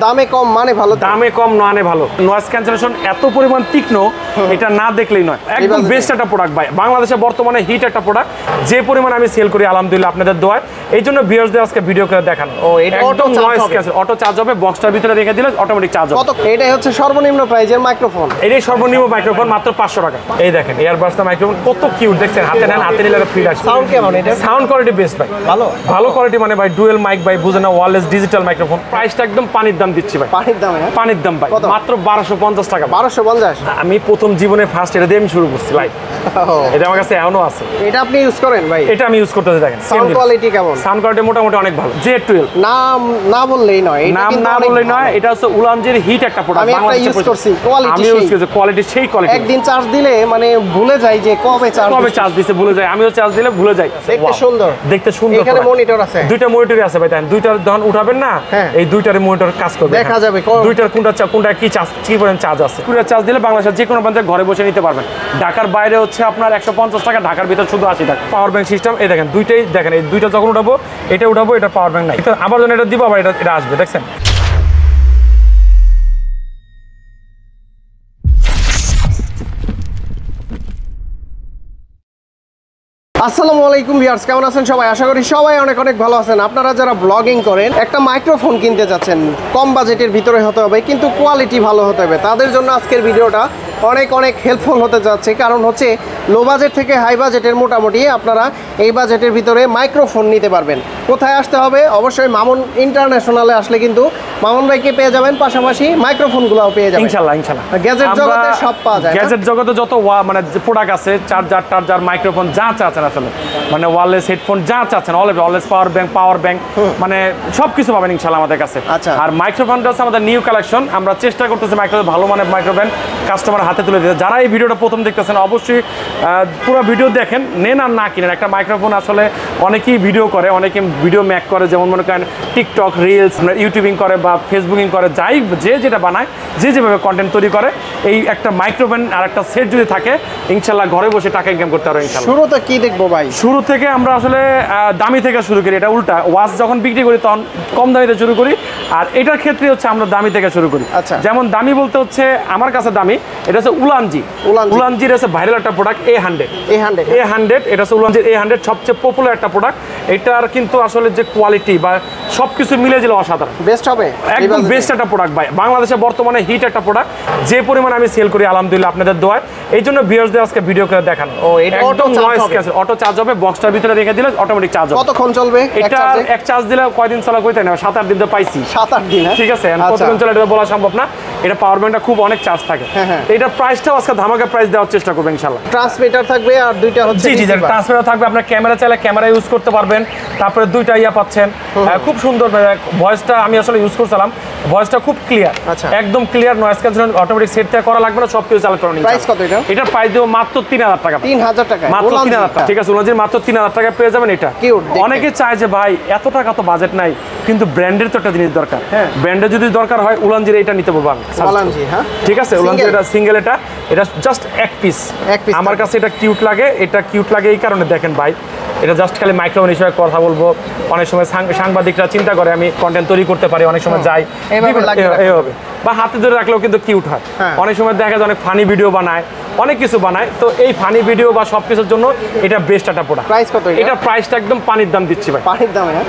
দামে কম মানে ভালো, দামে কম মানে ভালো। নয়েজ ক্যান্সেলেশন এত পরিমাণ তীক্ষ্ণ, এটা না দেখলেই নয়। একদম বেস্ট একটা প্রোডাক্ট ভাই, বাংলাদেশে বর্তমানে হিট একটা প্রোডাক্ট, যে পরিমাণ আমি সেল করি আলহামদুলিল্লাহ আপনাদের দোয়ায়। এই জন্য ভিউয়ার্সদের আজকে ভিডিও করে দেখানো। একদম নয়েজ ক্যান্সেল, অটো চার্জ হবে, বক্সটার ভিতরে রেখে দিলে অটোমেটিক চার্জ হবে। কত? এটাই হচ্ছে সর্বনিম্ন প্রাইজের মাইক্রোফোন। এটাই সর্বনিম্ন মাইক্রোফোন, মাত্র 500 টাকা। এই দেখেন এয়ারবাসটা মাইক্রোফোন কত কিউট দেখছেন, হাতে নেন, হাতে নিলে ফিল আসে। সাউন্ড কেমন এটা? সাউন্ড কোয়ালিটি বেস্ট ভাই, ভালো ভালো কোয়ালিটি মানে ভাই, ডুয়েল মাইক ভাই, বুঝেন না, ওয়্যারলেস ডিজিটাল মাইক্রোফোন। প্রাইসটা একদম পানির দাম দিচ্ছি ভাই, পানির দাম। পানির দাম ভাই, মাত্র 1250 টাকা। 1250? আমি প্রথম জীবনে ফার্স্ট এটা দিয়ে আমি শুরু করছি লাইভ। এটা আমার কাছে এখনো আছে। এটা আপনি ইউজ করেন ভাই? এটা আমি ইউজ করতেছি, দেখেন সাউন্ড কোয়ালিটি কেমন? সাউন্ড কোয়ালিটি মোটামুটি অনেক ভালো। Z12 নাম না বললেই নয়, নাম না বললেই নয়, এটা হচ্ছে উলানজির হিট একটা প্রোডাক্ট। আমি একটা ইউজ করছি, কোয়ালিটি আমি ইউজ করছি, কোয়ালিটি সেই কোয়ালিটি। একদিন চার্জ দিলে মানে ভুলে যাই যে কবে চার্জ দিছে, ভুলে যাই। আমিও চার্জ দিলে ভুলে যাই। দেখতে সুন্দর, দেখতে সুন্দর। এখানে মনিটর আছে, দুইটা মনিটরই আছে ভাই, দুইটার যখন উঠাবেন না, এই দুইটারে মনিটর কাজ করবে, দেখা যাবে দুইটার কোনটা কি চার্জ, কি পরিমাণ চার্জ আছে। পুরো চার্জ দিলে বাংলাদেশের যে কোনো প্রান্তে ঘরে বসে নিতে পারবেন। ঢাকার বাইরে হচ্ছে আপনার 150 টাকা, ঢাকার ভিতর শুধু 80 টাকা। পাওয়ার ব্যাংক সিস্টেম, এই দেখেন দুইটাই, দেখেন এই দুইটা যখন উঠাবো, এটা উঠাবো, এটা পাওয়ার ব্যাংক নাই, আবার যখন এটা দিব আবার এটা আসবে, দেখছেন। আসসালামু আলাইকুম ভিউয়ার্স, কেমন আছেন সবাই? আশা করি সবাই অনেক অনেক ভালো আছেন। আপনারা যারা ব্লগিং করেন, একটা মাইক্রোফোন কিনতে যাচ্ছেন, কম বাজেটের ভিতরে হতে হবে কিন্তু কোয়ালিটি ভালো হতে হবে, তাদের জন্য আজকের ভিডিওটা অনেক অনেক হেল্পফুল হতে যাচ্ছে। কারণ হচ্ছে লো বাজেট থেকে হাই বাজেটের মোটামুটি আপনারা এই বাজেটের ভিতরে মাইক্রোফোন নিতে পারবেন। কোথায় আসতে হবে? অবশ্যই মামুন ইন্টারন্যাশনালে আসলে কিন্তু মামুন ভাইকে পেয়ে যাবেন, পাশাপাশি মাইক্রোফোনগুলোও পেয়ে যাবেন ইনশাআল্লাহ। ইনশাআল্লাহ গ্যাজেট জগতে সব পাওয়া যায়। গ্যাজেট জগতে যত মানে প্রোডাক্ট আছে, চার্জার, মাইক্রোফোন, যা চাচ্ছেন আসলে, মানে ওয়্যারলেস হেডফোন যা চাচ্ছেন, ওয়্যারলেস পাওয়ার ব্যাংক মানে সবকিছু পাবেন ইনশাআল্লাহ আমাদের কাছে। আচ্ছা, আর মাইক্রোফোনটা হচ্ছে আমাদের নিউ কালেকশন। আমরা চেষ্টা করতেছি মাইক্রোফোন ভালো মানের মাইক্রোফোন কাস্টমার হাতে তুলে দিতে। যারা এই ভিডিওটা প্রথম দেখতেছেন অবশ্যই পুরো ভিডিও দেখেন, নেন আর না কিনেন। একটা মাইক্রোফোন আসলে অনেকেই ভিডিও করে, অনেকে ভিডিও মেক করে, যেমন মনে করেন টিকটক, রিলস, ইউটিউবিং করে বা ফেসবুকিং করে, যাই যে যেটা বানায়, যে যেভাবে কন্টেন্ট তৈরি করে, এই একটা মাইক্রোফোন আর একটা সেট যদি থাকে ইনশাআল্লাহ ঘরে বসে টাকা ইনকাম করতে পারবে ইনশাআল্লাহ। শুরুতে কি দেখবো ভাই? শুরু থেকে আমরা আসলে দামি থেকে শুরু করি, এটা উল্টা। ওয়াচ যখন বিক্রি করি তখন কম দামিতে শুরু করি, আর এটার ক্ষেত্রে হচ্ছে আমরা দামি থেকে শুরু করি। আচ্ছা, যেমন দামি বলতে হচ্ছে আমার কাছে দামি, এটা হচ্ছে উলানজির হচ্ছে ভাইরাল একটা প্রোডাক্ট, A100। এটা হচ্ছে উলানজির A100, সবচেয়ে পপুলার একটা প্রোডাক্ট। এটার কিন্তু আসলে যে কোয়ালিটি বা সবকিছু মিলে দিলে অসাধারণ, বেস্ট হবে, একদম বেস্ট একটা প্রোডাক্ট ভাই, বাংলাদেশে বর্তমানে হিট একটা প্রোডাক্ট, যে পরিমাণ আমি সেল করি আলহামদুলিল্লাহ আপনাদের দোয়ায়। এই জন্য ভিউয়ার্সদের আজকে ভিডিও করে দেখানো। একদম নয়েজ ক্যান্সেল, অটো চার্জ হবে, বক্সটার ভিতরে রেখে দিলে অটোমেটিক চার্জ হবে। কতক্ষণ চলবে এটা? এক চার্জ দিলে কয়দিন চলা কইতে না, 7-8 দিন তো পাইছি। 7-8 দিন, ঠিক আছে। কতক্ষণ চলে এটা বলা সম্ভব না, এটা পাওয়ার ব্যাংকটা খুব অনেক চার্জ থাকে। এটা প্রাইসটাও আজকে ধামাকা প্রাইস দেওয়ার চেষ্টা করব ইনশাআল্লাহ। ট্রান্সমিটার থাকবে আর দুইটা হচ্ছে জি, ট্রান্সমিটার থাকবে, আপনার ক্যামেরা চাইলে ক্যামেরা ইউজ করতে পারবেন, তারপরে দুইটা ইয়া পাচ্ছেন, খুব সুন্দর ভয়েসটা। আমি আসলে ইউজ করছিলাম, ভয়েসটা খুব ক্লিয়ার, একদম clear, noise cancellation automatic set থেকে করা লাগবে না, সব কিছু চালু করা নিতে। প্রাইস কত এটা? এটা প্রাইস দেব মাত্র 3000 টাকা। 3000 টাকা মাত্র 3000 টাকা, ঠিক আছে। উলানজির মাত্র 3000 টাকা পেয়ে যাবেন। এটা অনেকে চায় যে ভাই এত টাকা তো বাজেট নাই, কিন্তু ব্র্যান্ডের তো একটা জিনিস দরকার। ব্র্যান্ডের যদি দরকার হয় উলানজির এটা নিতে বলবো আমি। উলানজি, হ্যাঁ ঠিক আছে। উলানজির এটা সিঙ্গেল, এটা জাস্ট এক পিস। আমার কাছে এটা কিউট লাগে, এই কারণে দেখেন ভাই, এটা জাস্ট খালি মাইক্রোফোন হিসেবে কথা বলবো। অনেক সময় সাংবাদিকরা চিন্তা করে আমি কন্টেন্ট তৈরি করতে পারি, অনেক সময় যাই এইভাবে, বা হাতে ধরে রাখলেও কিন্তু কিউট হয়। অনেক সময় দেখা যায় অনেক ফানি ভিডিও বানায়, অনেক কিছু বানায়, তো এই ফানি ভিডিও বা সব কিছুর জন্য এটা বেস্ট একটা প্রোডাক্ট। প্রাইস কত? এটা প্রাইসটা একদম পানির দাম দিচ্ছি ভাই,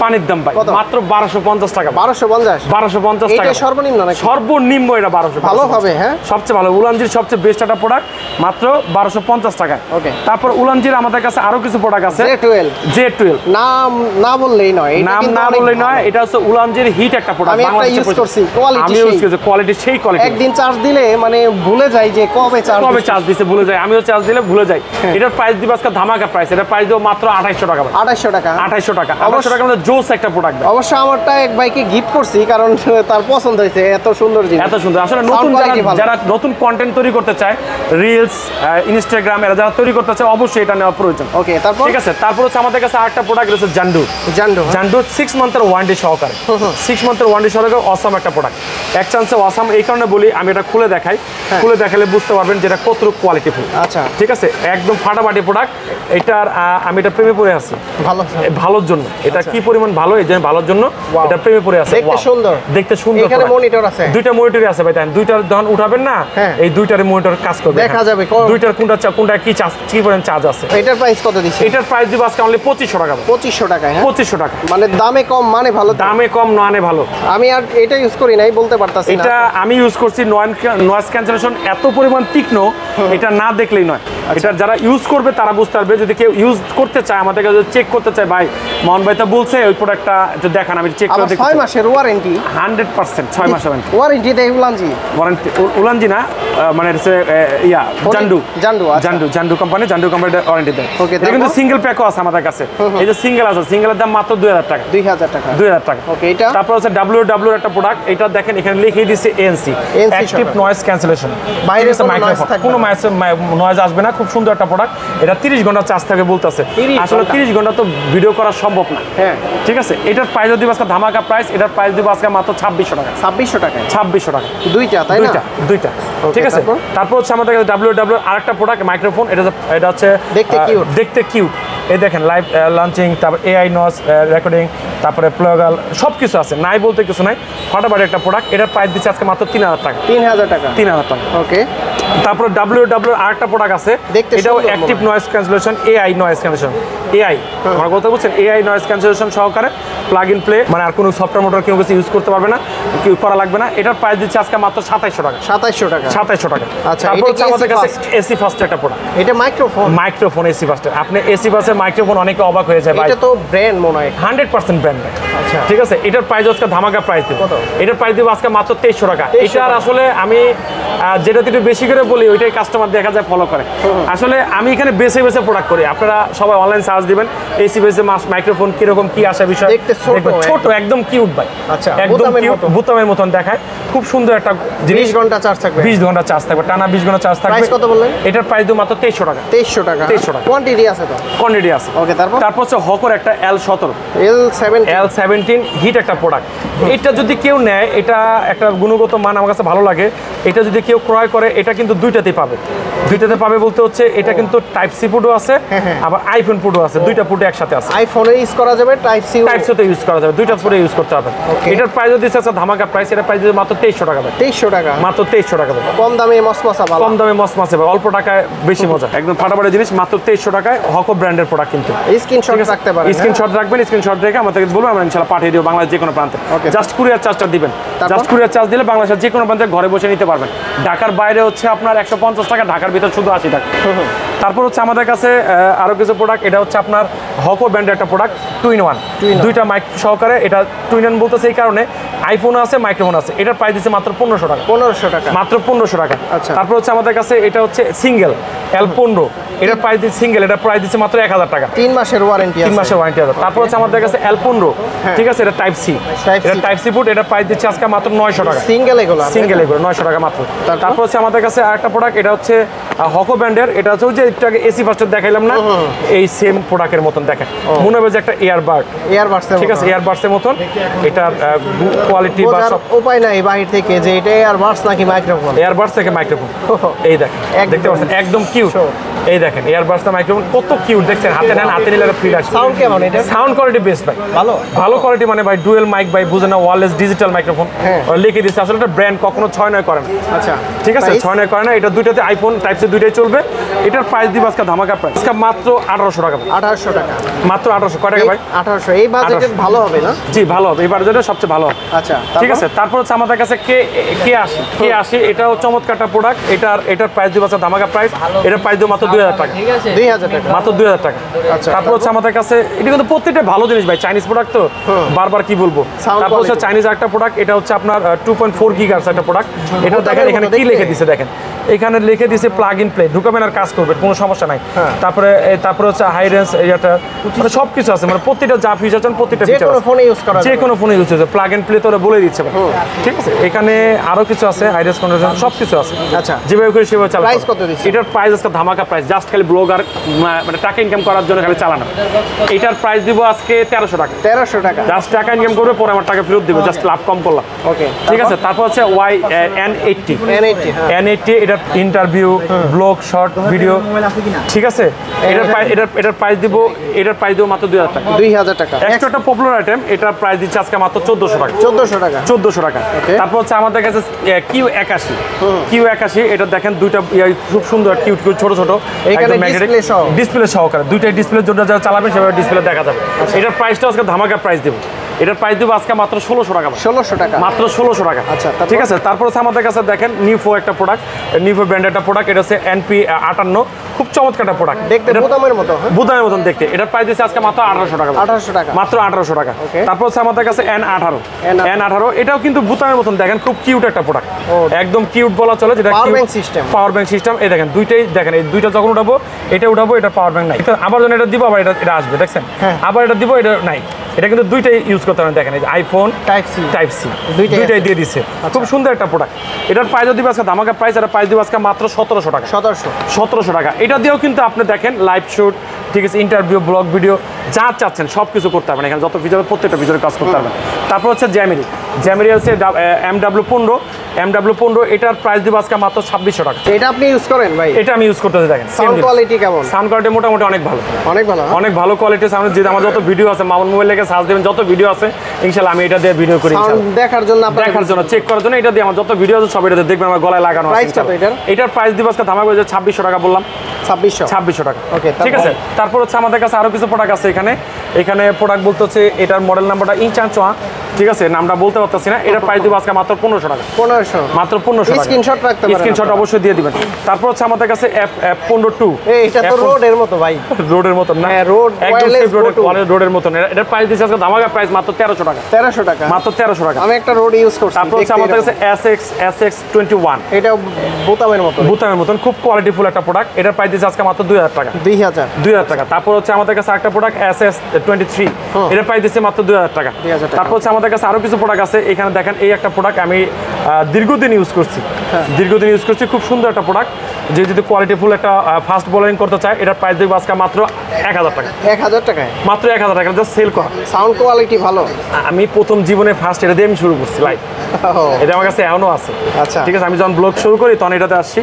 পানির দাম ভাই, মাত্র 1250 টাকা। 1250 টাকা সর্বনিম্ন নাকি? সর্বনিম্ন এটা 1250। ভালো হবে, হ্যাঁ, সবচেয়ে ভালো। উলানজির সবচেয়ে বেস্ট একটা প্রোডাক্ট, মাত্র 1250 টাকায়। ওকে। তারপর উলানজির আমাদের কাছে আরো কিছু প্রোডাক্ট আছে। Z12 নাম না বললেই নয়, এটা হচ্ছে উলানজির হিট একটা প্রোডাক্ট। আমি একটা ইউজ করছি, কোয়ালিটি সেই কোয়ালিটি। একদিন চার্জ দিলে মানে ভুলে যাই যে কবে চার্জ দিছে, ভুলে যাই। আমিও চার্জ দিলে ভুলে যাই। এটার প্রাইস দিব আজকে ধামাকা প্রাইস, এটা প্রাইস দেব মাত্র 2800 টাকা। 2800 টাকা আমাদের জোস একটা প্রোডাক্ট। অবশ্য আমারটা এক ভাইকে গিফট করছি, কারণ তার পছন্দ হয়েছে, এত সুন্দর জিনিস, এত সুন্দর। আসলে যারা নতুন কন্টেন্ট তৈরি করতে চায়, রিলস, ইনস্টাগ্রাম, এরা যারা তৈরি করতে চায়, অবশ্যই এটা নেওয়া প্রয়োজন। ওকে, তারপর ঠিক আছে। তারপর হচ্ছে আমাদের কাছে আরেকটা প্রোডাক্ট রয়েছে জান্ডু 6 মান্থের ওয়ারেন্টি সহকারে। 6 মান্থের ওয়ারেন্টি সহকারে অসাম একটা প্রোডাক্ট। এক চান্সে ওয়াসাম এই কারণে বলি, আমি এটা খুলে দেখাই, খুলে দেখালে বুঝতে পারবেন যেটা কতটুকু কোয়ালিটিফুল। আচ্ছা, ঠিক আছে, একদম ফাটাফাটি প্রোডাক্ট। এটার আমি এটা প্রেমে পড়ে আছি ভালোর জন্য। এটা কি পরিমাণ ভালো, এই যে ভালোর জন্য এটা প্রেমে পড়ে আছে। দেখতে সুন্দর, দেখতে সুন্দর। এখানে মনিটর আছে, দুইটা মনিটরই আছে ভাই। দেখেন দুইটার যখন উঠাবেন না, এই দুইটারে মনিটর কাজ করবে, দেখা যাবে দুইটার কোনটা কি চার্জ, কি পরিমাণ চার্জ আছে। এটার প্রাইস কত দিচ্ছেন? এটার প্রাইস দিব আজকে অনলি 2500 টাকা। 2500 টাকা? হ্যাঁ, 2500 টাকা। মানে দামে কম, মানে ভালো, দামে কম মানে ভালো। আমি আর এটা ইউজ করি নাই, বলতে পারতাছি না। এটা আমি ইউজ করছি, নয়েজ ক্যান্সেলেশন এত পরিমাণ তীক্ষ্ণ, এটা না দেখলেই নয়। এটা যারা ইউজ করবে তারা বুঝতে পারবে। যদি কেউ ইউজ করতে চায়, আমাদের কাছে চেক করতে চায়, ভাই মোহন ভাই তো বলছে ওই প্রোডাক্টটা একটু দেখান, আমি চেক করে দেখি। 6 মাসের ওয়ারেন্টি? 100% 6 মাসের ওয়ারেন্টি দেয় উলানজি? উলানজি না, মানে হচ্ছে জান্ডু কোম্পানি ওয়ারেন্টি দেয়। এটা কিন্তু সিঙ্গেল প্যাকও আছে আমাদের কাছে। এই যে সিঙ্গেল আছে, সিঙ্গেলের দাম মাত্র 2000 টাকা। 2000 টাকা। ওকে, এটা তারপর হচ্ছে WW একটা প্রোডাক্ট। এটা দেখেন এখানে লিখে দিয়েছে ANC, অ্যাক্টিভ নয়েজ ক্যান্সেলেশন। বাইরে কোনো নয়েজ আসবে না। খুব সুন্দর একটা প্রোডাক্ট। এটা 30 ঘন্টা চার্জ থাকে বলতেছে। আসলে 30 ঘন্টা তো ভিডিও করা সম্ভব না। হ্যাঁ, ঠিক আছে। এটার প্রাইস দিব আজকে ধামাকা প্রাইস। এটার প্রাইস দিব আজকে মাত্র 2600 টাকা। 2600 টাকা? 2600 টাকা দুইটা, তাই না? দুইটা। ঠিক আছে। তারপর হচ্ছে আমাদের কাছে WW আরেকটা প্রোডাক্ট, মাইক্রোফোন। এটা হচ্ছে দেখতে কিউট। এই দেখেন লাইভ লঞ্চিং, তারপর AI নয়েজ রেকর্ডিং, তারপরে প্লাগাল, সব কিছু আছে, নাই বলতে কিছু নাই। ফাটাফাটি একটা প্রোডাক্ট। এটার প্রাইস দিচ্ছে আজকে মাত্র 3000 টাকা। 3000 টাকা? 3000 টাকা। ওকে। তারপর WW আরেকটা প্রোডাক্ট আছে, এটাও active noise cancellation, AI noise cancellation. AI আমার কথা বলছেন, AI নয়েজ ক্যান্সেলেশন সহকারে প্লাগ ইন প্লে, মানে আর কোনো সফটওয়্যার মোটর কেউ কিছু ইউজ করতে পারবে না, কেউ করা লাগবে না। এটার প্রাইস দিচ্ছে আজকে মাত্র 2700 টাকা। 2700 টাকা? 2700 টাকা। আচ্ছা, তারপর হচ্ছে আমাদের কাছে AC ফার্স্ট একটা প্রোডাক্ট। এটা মাইক্রোফোন AC ফার্স্ট। আপনি AC ফার্স্টের মাইক্রোফোন অনেকে অবাক হয়ে যায় ভাই, এটা তো ব্র্যান্ড মনে হয়। 100% ব্র্যান্ড। আচ্ছা, ঠিক আছে। এটার প্রাইস আজকে ধামাকা প্রাইস দিব। এটার প্রাইস দিব আজকে মাত্র 2300 টাকা। এটার আসলে আমি যেটা একটু বেশি করে বলি, ওইটাই কাস্টমার দেখা যায় ফলো করে। আসলে আমি এখানে বেছে প্রোডাক্ট করি। আপনারা সবাই অনলাইন সার্চ দিবেন, AC বেসে মাইক্রোফোন কিরকম কি আসে বিষয়। ছোট, একদম কিউট ভাই। আচ্ছা, একদম কিউট, বোতামের মতন দেখায়। খুব সুন্দর একটা জিনিস। 20 ঘন্টা চার্জ থাকবে? 20 ঘন্টা চার্জ থাকবে, টানা 20 ঘন্টা চার্জ থাকবে। প্রাইস কত বললেন? এটার প্রাইস দিব মাত্র 2300 টাকা। 2300 টাকা? 2300 টাকা। কোয়ান্টিটি আছে তো? কোয়ান্টিটি আছে। ওকে, তারপর হচ্ছে হকর একটা L17 হিট একটা প্রোডাক্ট। এটা যদি কেউ নেয়, এটা একটা গুণগত মান আমার কাছে ভালো লাগে। এটা যদি কেউ ক্রয় করে, এটা কিন্তু দুইটাতেই পাবে। বলতে হচ্ছে এটা কিন্তু টাইপ সি পুটও আছে, আবার আইফোন পুটও আছে। দুইটা পুটে একসাথে আছে। আইফোনে ইউজ করা যাবে, টাইপ সি তে ইউজ করা যাবে, দুইটা পুটে ইউজ করতে হবে। এটার প্রাইস দিচ্ছে আছে ধামাকা প্রাইস। এটার প্রাইস দিচ্ছে মাত্র 2300 টাকা। 2300 টাকা? মাত্র 2300 টাকা। কম দামে মসমসা ভালো। কম দামে মসমসা ভালো, অল্প টাকায় বেশি মজা। একদম ফাটাফাটি জিনিস, মাত্র 2300 টাকায় হকো ব্র্যান্ডের প্রোডাক্ট। কিন্তু স্ক্রিনশট রাখতে পারেন। স্ক্রিনশট রাখবেন, স্ক্রিনশট রেখে আমাদেরকে বলবেন, আমরা ইনশাআল্লাহ পাঠিয়ে দেব বাংলাদেশ যে কোনো প্রান্তে। জাস্ট কুরিয়ার চার্জটা দিবেন। জাস্ট কুরিয়ার চার্জ দিলে বাংলাদেশের যে কোনো প্রান্তে ঘরে বসে নিতে পারবেন। ঢাকার বাইরে হচ্ছে আপনার 150 টাকা, ঢাকার ভিতর শুধু 80 টাকা। তারপর হচ্ছে আমাদের কাছে আরো কিছু প্রোডাক্ট। এটা হচ্ছে আপনার হকো ব্র্যান্ডের একটা প্রোডাক্ট, 2-in-1, দুইটা মাইক সহকারে। এটা 2-in-1 বলতেছে এই কারণে, আইফোন আছে, মাইক্রোফোন আছে। এটার প্রাইস দিচ্ছে মাত্র 1500 টাকা। 1500 টাকা? মাত্র 1500 টাকা। আচ্ছা। তারপর হচ্ছে আমাদের কাছে এটা হচ্ছে সিঙ্গেল L15, এটার প্রাইস দিচ্ছে সিঙ্গেল, এটার প্রাইস দিচ্ছে মাত্র 1000 টাকা। 3 মাসের ওয়ারেন্টি আছে? 3 মাসের ওয়ারেন্টি আছে। তারপর হচ্ছে আমাদের কাছে L15, ঠিক আছে, এটা টাইপ সি, এটা টাইপ সি পুট। এটার প্রাইস দিচ্ছে আজকে মাত্র 900 টাকা। সিঙ্গেল এগুলো 900 টাকা মাত্র। তারপর হচ্ছে আমাদের কাছে আরেকটা প্রোডাক্ট, এটা হচ্ছে হকো ব্র্যান্ডের। এটা হচ্ছে যে একটু এসি ফার্স্ট দেখাইলাম না, এই সেম প্রোডাক্টের মতন দেখেন। মনে হবে যে একটা এয়ারবাড, ঠিক আছে, এয়ারবাডসের মতন। এটা কোয়ালিটি বা সব উপায় নাই বাইরে থেকে যে এটা এয়ারবাডস নাকি মাইক্রোফোন। এয়ারবাডস থেকে মাইক্রোফোন। এই দেখেন, দেখতে পাচ্ছেন একদম কিউট। এই দেখেন এয়ারবাডস মাইক্রোফোন কত কিউট দেখছেন। হাতে নেন, হাতে নিলে ফিল আসে। সাউন্ড কেমন? এটা সাউন্ড কোয়ালিটি বেস্ট ভাই, ভালো কোয়ালিটি। মানে ভাই ডুয়েল মাইক ভাই, বুঝে না, ওয়্যারলেস ডিজিটাল মাইক্রোফোন লিখে দিচ্ছে। আসলে এটা ব্র্যান্ড কখনো 6-9 করে না। আচ্ছা, ঠিক আছে, 6-9 করে না। এটা দুইটাতে আইফোন টাইপ সি দুইটাই চলবে। এটার প্রাইস দিব আজকে ধামাকা প্রাইস, আজকে মাত্র 1800 টাকা। 1800 টাকা? মাত্র 1800। কয় টাকা ভাই? 1800। এই বাজেটে ভালো হবে না? জি, ভালো হবে, এই বাজেটে সবচেয়ে ভালো হবে। আচ্ছা, ঠিক আছে। তারপর হচ্ছে আমাদের কাছে কে80, এটাও চমৎকার একটা প্রোডাক্ট। এটার প্রাইস দিব আজকে ধামাকা প্রাইস। এটার প্রাইস দিব মাত্র 2000 টাকা। 2000 টাকা? মাত্র 2000 টাকা। আচ্ছা। তারপর হচ্ছে আমাদের কাছে এটা কিন্তু প্রত্যেকটা ভালো জিনিস ভাই, চাইনিজ প্রোডাক্ট তো বারবার কি বলবো। তারপর হচ্ছে চাইনিজ একটা প্রোডাক্ট, এটা হচ্ছে আপনার 2.4 গিগাহার্টজ একটা প্রোডাক্ট। এটা দেখেন এখানে কি লিখে দিছে, দেখেন এখানে লিখে দিয়েছে প্লাগ ইন প্লে, ঢুকাবেন আর কাজ করবে, কোনো সমস্যা নাই। তারপরে হচ্ছে হাই রেঞ্জ এটা মানে সব কিছু আছে, মানে প্রত্যেকটা যা ফিচার চান প্রত্যেকটা যে কোনো ফোনে ইউজ করা যে কোনো ফোনে ইউজ হচ্ছে, প্লাগ ইন প্লে তো ওরা বলে দিচ্ছে ভাই। ঠিক আছে, এখানে আরো কিছু আছে, হাই রেঞ্জ কন্ডিশন সব কিছু আছে। আচ্ছা, যেভাবে করে সেভাবে চালানো। প্রাইস কত দিচ্ছে? এটার প্রাইস আজকে ধামাকা প্রাইস, জাস্ট খালি ব্লগার মানে টাকা ইনকাম করার জন্য খালি চালানো। এটার প্রাইস দিব আজকে 1300 টাকা। 1300 টাকা, জাস্ট টাকা ইনকাম করবে, পরে আমার টাকা ফেরত দিবে, জাস্ট লাভ কম করলাম। ওকে, ঠিক আছে। তারপর হচ্ছে N80 N80, এটার ইন্টারভিউ, ব্লগ, শর্ট ভিডিও। ঠিক আছে, এটার প্রাইস দিব মাত্র 2000 টাকা। 2000 টাকা। একটা পপুলার আইটেম, এটার প্রাইস দিচ্ছে আজকে মাত্র 1400 টাকা। 1400 টাকা। 1400 টাকা। তারপর হচ্ছে আমাদের কাছে Q81, এটা দেখেন দুইটা খুব সুন্দর কিউট ছোট ছোট, এখানে ডিসপ্লে সহকারে, দুইটাই ডিসপ্লে জন্য যারা চালাবেন সেভাবে ডিসপ্লে দেখা যাবে। এটার প্রাইসটা আজকে ধামাকা প্রাইস দেব। এটার প্রাইস দেবো আজকে মাত্র 1600 টাকা। 1600 টাকা, মাত্র 1600 টাকা। আচ্ছা, ঠিক আছে। তারপর হচ্ছে আমাদের কাছে দেখেন নিফো একটা প্রোডাক্ট, নিফো ব্র্যান্ডের একটা প্রোডাক্ট, এটা হচ্ছে NP58, খুব চমৎকার একটা প্রোডাক্ট, দেখতে বোতামের মতো। বোতামের মতন দেখতে। এটার প্রাইস দিচ্ছে আজকে মাত্র 1800 টাকা। 1800 টাকা, মাত্র 1800 টাকা। তারপর হচ্ছে আমাদের কাছে N18, এটাও কিন্তু বোতামের মতন দেখেন, খুব কিউট একটা প্রোডাক্ট, একদম কিউট বলা চলে। যেটা পাওয়ার ব্যাংক সিস্টেম। এই দেখেন দুইটাই দেখেন, এই দুইটা যখন উঠাবো, এটা উঠাবো, এটা পাওয়ার ব্যাংক নাই, আবার যখন এটা দিব আবার এটা আসবে, দেখছেন, আবার এটা দিব, এটা নাই। এটা কিন্তু দুইটাই ইউজ করতে পারেন, দেখেন এই আইফোন টাইপ সি দুইটাই দিয়ে দিচ্ছে। খুব সুন্দর একটা প্রোডাক্ট। এটার প্রাইস দিব আজকে ধামাকা প্রাইস, এটার প্রাইস দিব আজকে মাত্র 1700 টাকা। 1700 টাকা। এটা দিয়েও কিন্তু আপনি দেখেন লাইভ শুট, ঠিক আছে, ইন্টারভিউ, ব্লগ, ভিডিও যা চাচ্ছেন সব কিছু করতে পারবেন এখানে, যত ফিচার প্রত্যেকটা ফিচারের কাজ করতে পারবেন। তারপর হচ্ছে জ্যামিরি হচ্ছে MW15, এটার প্রাইস দিব আজকে মাত্র 2600 টাকা। এটা আপনি ইউজ করেন ভাই? এটা আমি ইউজ করতেছি, দেখেন সাউন্ড কোয়ালিটি কেমন? সাউন্ড কোয়ালিটি মোটামুটি অনেক ভালো, অনেক ভালো কোয়ালিটি সাউন্ড। যে আমার যত ভিডিও আছে, মামুন মোবাইল লেগে সার্চ দেবেন, যত ভিডিও আছে ইনশাআল্লাহ আমি এটা দিয়ে ভিডিও করি, দেখার জন্য চেক করার জন্য। এটা দিয়ে আমার যত ভিডিও আছে সব এটা দেখবেন, আমার গলায় লাগানো আছে। এটার প্রাইস দিব আজকে ধামাকা 2600 টাকা বললাম, 2600 টাকা। ঠিক আছে। তারপর হচ্ছে আমাদের কাছে আরো কিছু প্রোডাক্ট আছে এখানে প্রোডাক্ট বলতে হচ্ছে এটার মডেল নাম্বারটা ইনচাঞ্চোয়া, ঠিক আছে, নামটা বলতে পারতেছি না। এটার প্রাইস দিব আজকে মাত্র 1500 টাকা। মাত্র 1500 টাকা। স্ক্রিনশট অবশ্যই দিয়ে দিবেন। তারপর হচ্ছে আমাদের কাছে F15 এটা তো রোডের মতো ভাই, রোডের মতন না, রোডের মতন। এটার প্রাইস দিচ্ছে আজকে ধামাকা প্রাইস মাত্র 1300 টাকা। 1300 টাকা, মাত্র 1300 টাকা। আমি একটা রোড ইউজ করছি। তারপর হচ্ছে আমাদের কাছে SX21, এটা বোতামের মতন খুব কোয়ালিটিফুল একটা প্রোডাক্ট। এটার প্রাইস দিচ্ছে আজকে মাত্র 2000 টাকা। 2000 টাকা। তারপর হচ্ছে আমাদের কাছে একটা প্রোডাক্ট SS23, এটার প্রাইস দিচ্ছে মাত্র 2000 টাকা। তারপর হচ্ছে আমাদের কাছে আরো কিছু প্রোডাক্ট আছে। এখানে দেখেন এই একটা প্রোডাক্ট আমি দীর্ঘদিন ইউজ করছি, খুব সুন্দর একটা প্রোডাক্ট। যে যদি কোয়ালিটিফুল একটা ফাস্ট বোলিং করতে চায়, এটার প্রাইস দেবো আজকে মাত্র 1000 টাকা। 1000 টাকায়, মাত্র 1000 টাকা, জাস্ট সেল করা। সাউন্ড কোয়ালিটি ভালো। আমি প্রথম জীবনে ফার্স্ট এটা দিয়ে আমি শুরু করছি লাইভ, এটা আমার কাছে এখনো আছে। আচ্ছা, ঠিক আছে। আমি যখন ব্লগ শুরু করি তখন এটাতে আসছি।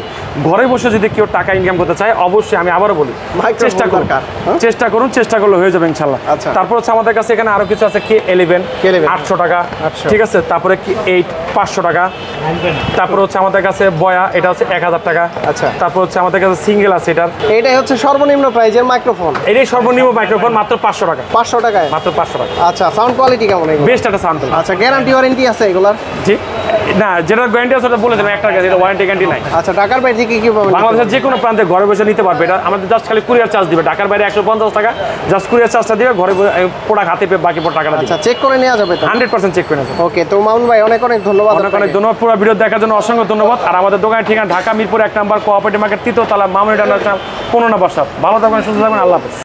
ঘরে বসে যদি কেউ টাকা ইনকাম করতে চায়, অবশ্যই আমি আবারও বলি চেষ্টা করলে হয়ে যাবে ইনশাল্লাহ। তারপর হচ্ছে আমাদের কাছে এখানে আরো কিছু আছে, K11 800 টাকা। ঠিক আছে। তারপরে K8 500 টাকা। তারপর হচ্ছে আমাদের কাছে বয়া, এটা হচ্ছে 1000 টাকা। আচ্ছা। তারপর হচ্ছে আমাদের কাছে সিঙ্গেল আছে, এটাই হচ্ছে সর্বনিম্ন প্রাইজের মাইক্রোফোন। এটাই সর্বনিম্ন মাইক্রোফোন, মাত্র 500 টাকা। 500 টাকায়, মাত্র 500 টাকা। আচ্ছা, সাউন্ড কোয়ালিটি কেমন? বেস্ট একটা সাউন্ড। আচ্ছা, গ্যারান্টি ওয়ারেন্টি আছে এগুলার? জি না, যেটা গ্যারান্টি আছে ওটা বলে দেবেন, একটা টাকা, এটা ওয়ারেন্টি গ্যারান্টি নাই। আচ্ছা, ঢাকার বাইরে থেকে কি পাবেন? বাংলাদেশের যে কোনো প্রান্তে ঘরে বসে নিতে পারবে। এটা আমাদের জাস্ট খালি কুরিয়ার চার্জ দিবে। ঢাকার বাইরে 150 টাকা, জাস্ট কুরিয়ার চার্জটা দিবে, ঘরে প্রোডাক্ট হাতে পেয়ে বাকি টাকাটা দিবে। আচ্ছা, চেক করে নেওয়া যাবে তো? 100% চেক করে নেওয়া যাবে। ওকে, তো মামুন ভাই অনেক ধন্যবাদ। অনেক ধন্যবাদ পুরো ভিডিও দেখার জন্য, অসংখ্য ধন্যবাদ। আর আমাদের দোকানের ঠিকানা ঢাকা মিরপুর 1 নম্বর কোঅপারেটিভ মার্কেট, 3য় তলা, মামুন ইন্টারন্যাশনাল 15 নম্বর শপ। ভালো থাকবেন, সুস্থ থাকবেন, আল্লাহ হাফেজ।